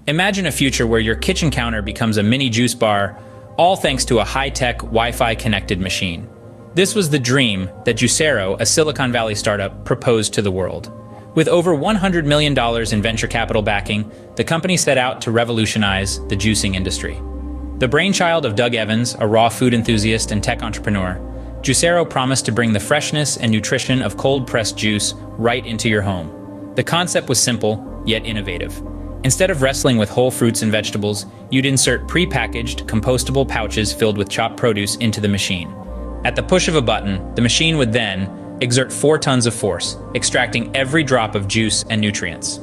Imagine a future where your kitchen counter becomes a mini juice bar, all thanks to a high-tech, Wi-Fi connected machine. This was the dream that Juicero, a Silicon Valley startup, proposed to the world. With over $100 million in venture capital backing, the company set out to revolutionize the juicing industry. The brainchild of Doug Evans, a raw food enthusiast and tech entrepreneur, Juicero promised to bring the freshness and nutrition of cold-pressed juice right into your home. The concept was simple, yet innovative. Instead of wrestling with whole fruits and vegetables, you'd insert pre-packaged, compostable pouches filled with chopped produce into the machine. At the push of a button, the machine would then exert 4 tons of force, extracting every drop of juice and nutrients.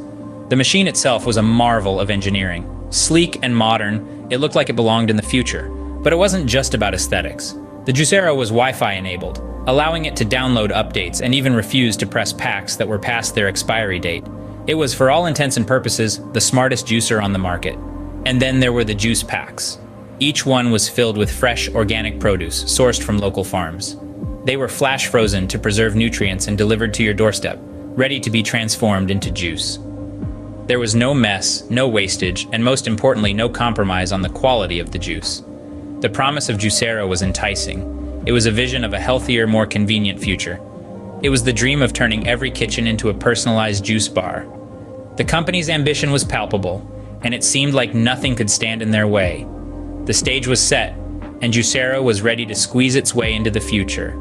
The machine itself was a marvel of engineering. Sleek and modern, it looked like it belonged in the future. But it wasn't just about aesthetics. The Juicero was Wi-Fi enabled, allowing it to download updates and even refuse to press packs that were past their expiry date. It was, for all intents and purposes, the smartest juicer on the market. And then there were the juice packs. Each one was filled with fresh, organic produce sourced from local farms. They were flash frozen to preserve nutrients and delivered to your doorstep, ready to be transformed into juice. There was no mess, no wastage, and most importantly, no compromise on the quality of the juice. The promise of Juicero was enticing. It was a vision of a healthier, more convenient future. It was the dream of turning every kitchen into a personalized juice bar. The company's ambition was palpable, and it seemed like nothing could stand in their way. The stage was set, and Juicero was ready to squeeze its way into the future.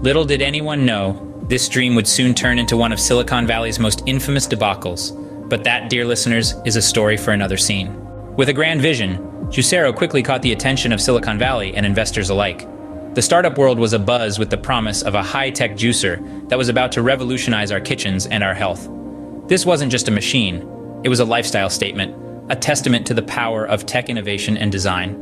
Little did anyone know, this dream would soon turn into one of Silicon Valley's most infamous debacles. But that, dear listeners, is a story for another scene. With a grand vision, Juicero quickly caught the attention of Silicon Valley and investors alike. The startup world was abuzz with the promise of a high-tech juicer that was about to revolutionize our kitchens and our health. This wasn't just a machine, it was a lifestyle statement, a testament to the power of tech innovation and design.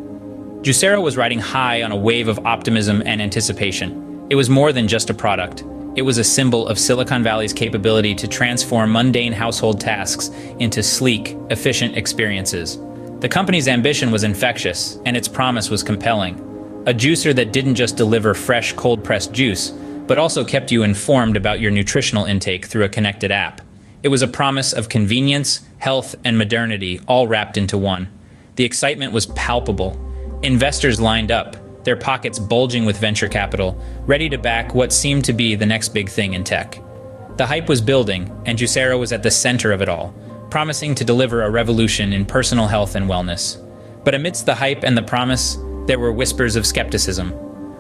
Juicero was riding high on a wave of optimism and anticipation. It was more than just a product. It was a symbol of Silicon Valley's capability to transform mundane household tasks into sleek, efficient experiences. The company's ambition was infectious, and its promise was compelling. A juicer that didn't just deliver fresh, cold-pressed juice, but also kept you informed about your nutritional intake through a connected app. It was a promise of convenience, health, and modernity, all wrapped into one. The excitement was palpable. Investors lined up, their pockets bulging with venture capital, ready to back what seemed to be the next big thing in tech. The hype was building, and Juicero was at the center of it all, promising to deliver a revolution in personal health and wellness. But amidst the hype and the promise, there were whispers of skepticism.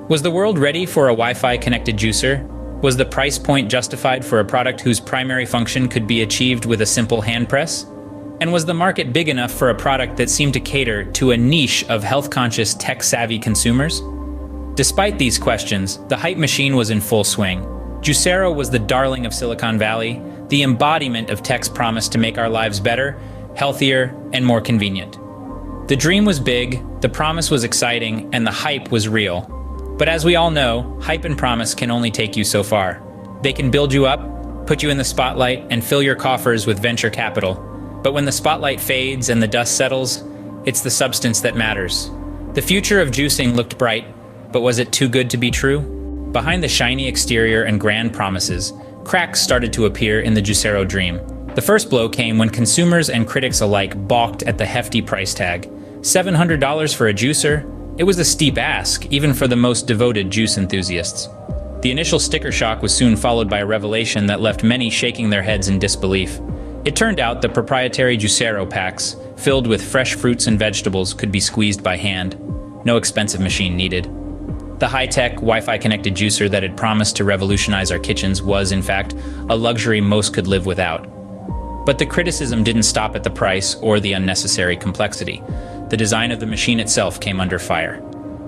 Was the world ready for a Wi-Fi connected juicer? Was the price point justified for a product whose primary function could be achieved with a simple hand press? And was the market big enough for a product that seemed to cater to a niche of health-conscious, tech-savvy consumers? Despite these questions, the hype machine was in full swing. Juicero was the darling of Silicon Valley, the embodiment of tech's promise to make our lives better, healthier, and more convenient. The dream was big, the promise was exciting, and the hype was real. But as we all know, hype and promise can only take you so far. They can build you up, put you in the spotlight, and fill your coffers with venture capital. But when the spotlight fades and the dust settles, it's the substance that matters. The future of juicing looked bright, but was it too good to be true? Behind the shiny exterior and grand promises, cracks started to appear in the Juicero dream. The first blow came when consumers and critics alike balked at the hefty price tag. $700 for a juicer? It was a steep ask, even for the most devoted juice enthusiasts. The initial sticker shock was soon followed by a revelation that left many shaking their heads in disbelief. It turned out the proprietary Juicero packs, filled with fresh fruits and vegetables, could be squeezed by hand. No expensive machine needed. The high-tech, Wi-Fi connected juicer that had promised to revolutionize our kitchens was, in fact, a luxury most could live without. But the criticism didn't stop at the price or the unnecessary complexity. The design of the machine itself came under fire.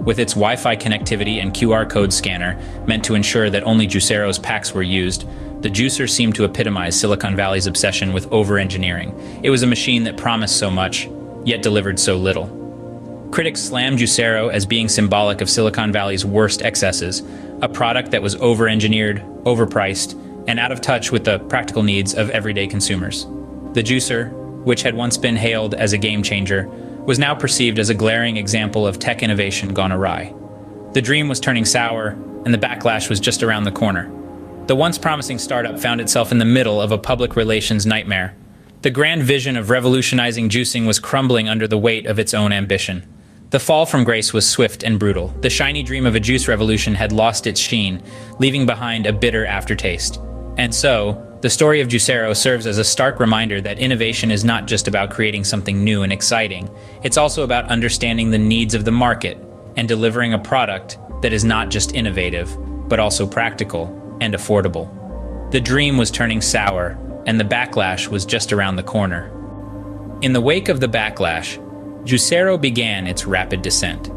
With its Wi-Fi connectivity and QR code scanner, meant to ensure that only Juicero's packs were used, the juicer seemed to epitomize Silicon Valley's obsession with over-engineering. It was a machine that promised so much, yet delivered so little. Critics slammed Juicero as being symbolic of Silicon Valley's worst excesses, a product that was over-engineered, overpriced, and out of touch with the practical needs of everyday consumers. The juicer, which had once been hailed as a game-changer, was now perceived as a glaring example of tech innovation gone awry. The dream was turning sour, and the backlash was just around the corner. The once promising startup found itself in the middle of a public relations nightmare. The grand vision of revolutionizing juicing was crumbling under the weight of its own ambition. The fall from grace was swift and brutal. The shiny dream of a juice revolution had lost its sheen, leaving behind a bitter aftertaste. And so, the story of Juicero serves as a stark reminder that innovation is not just about creating something new and exciting. It's also about understanding the needs of the market and delivering a product that is not just innovative, but also practical and affordable. The dream was turning sour, and the backlash was just around the corner. In the wake of the backlash, Juicero began its rapid descent.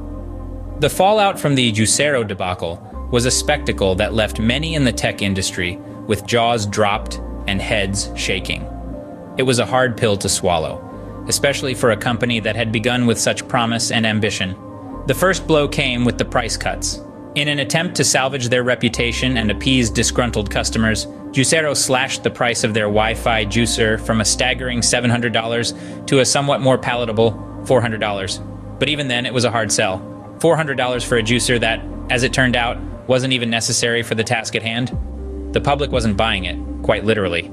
The fallout from the Juicero debacle was a spectacle that left many in the tech industry with jaws dropped and heads shaking. It was a hard pill to swallow, especially for a company that had begun with such promise and ambition. The first blow came with the price cuts. In an attempt to salvage their reputation and appease disgruntled customers, Juicero slashed the price of their Wi-Fi juicer from a staggering $700 to a somewhat more palatable $400. But even then, it was a hard sell. $400 for a juicer that, as it turned out, wasn't even necessary for the task at hand. The public wasn't buying it, quite literally.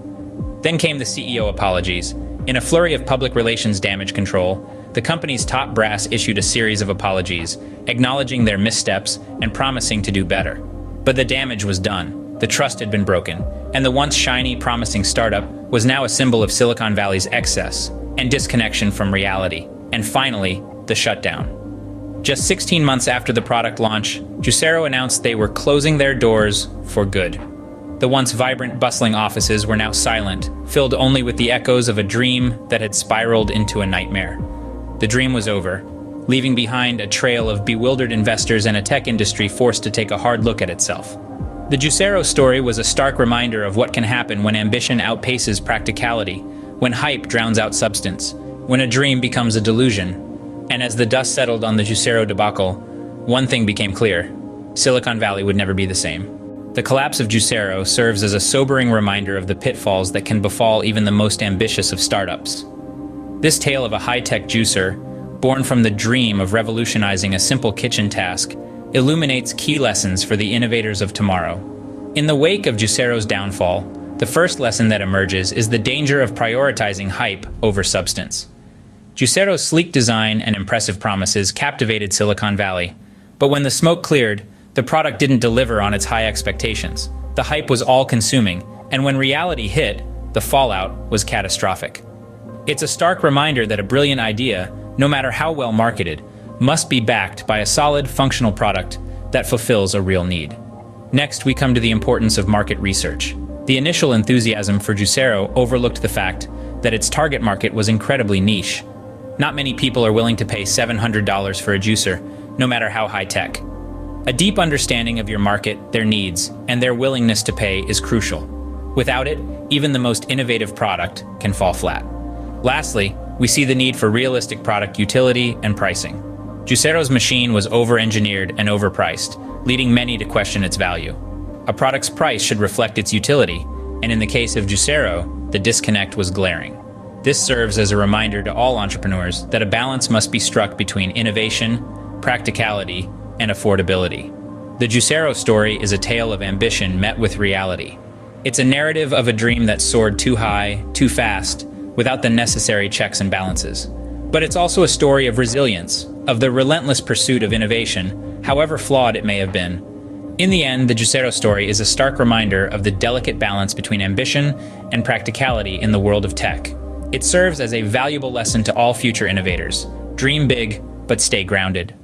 Then came the CEO apologies. In a flurry of public relations damage control, the company's top brass issued a series of apologies, acknowledging their missteps and promising to do better. But the damage was done. The trust had been broken, and the once shiny, promising startup was now a symbol of Silicon Valley's excess and disconnection from reality. And finally, the shutdown. Just 16 months after the product launch, Juicero announced they were closing their doors for good. The once vibrant, bustling offices were now silent, filled only with the echoes of a dream that had spiraled into a nightmare. The dream was over, leaving behind a trail of bewildered investors and a tech industry forced to take a hard look at itself. The Juicero story was a stark reminder of what can happen when ambition outpaces practicality, when hype drowns out substance, when a dream becomes a delusion. And as the dust settled on the Juicero debacle, one thing became clear: Silicon Valley would never be the same. The collapse of Juicero serves as a sobering reminder of the pitfalls that can befall even the most ambitious of startups. This tale of a high-tech juicer, born from the dream of revolutionizing a simple kitchen task, illuminates key lessons for the innovators of tomorrow. In the wake of Juicero's downfall, the first lesson that emerges is the danger of prioritizing hype over substance. Juicero's sleek design and impressive promises captivated Silicon Valley, but when the smoke cleared, the product didn't deliver on its high expectations. The hype was all-consuming, and when reality hit, the fallout was catastrophic. It's a stark reminder that a brilliant idea, no matter how well marketed, must be backed by a solid, functional product that fulfills a real need. Next, we come to the importance of market research. The initial enthusiasm for Juicero overlooked the fact that its target market was incredibly niche. Not many people are willing to pay $700 for a juicer, no matter how high-tech. A deep understanding of your market, their needs, and their willingness to pay is crucial. Without it, even the most innovative product can fall flat. Lastly, we see the need for realistic product utility and pricing. Juicero's machine was over-engineered and overpriced, leading many to question its value. A product's price should reflect its utility, and in the case of Juicero, the disconnect was glaring. This serves as a reminder to all entrepreneurs that a balance must be struck between innovation, practicality, and affordability. The Juicero story is a tale of ambition met with reality. It's a narrative of a dream that soared too high, too fast, without the necessary checks and balances. But it's also a story of resilience, of the relentless pursuit of innovation, however flawed it may have been. In the end, the Juicero story is a stark reminder of the delicate balance between ambition and practicality in the world of tech. It serves as a valuable lesson to all future innovators. Dream big, but stay grounded.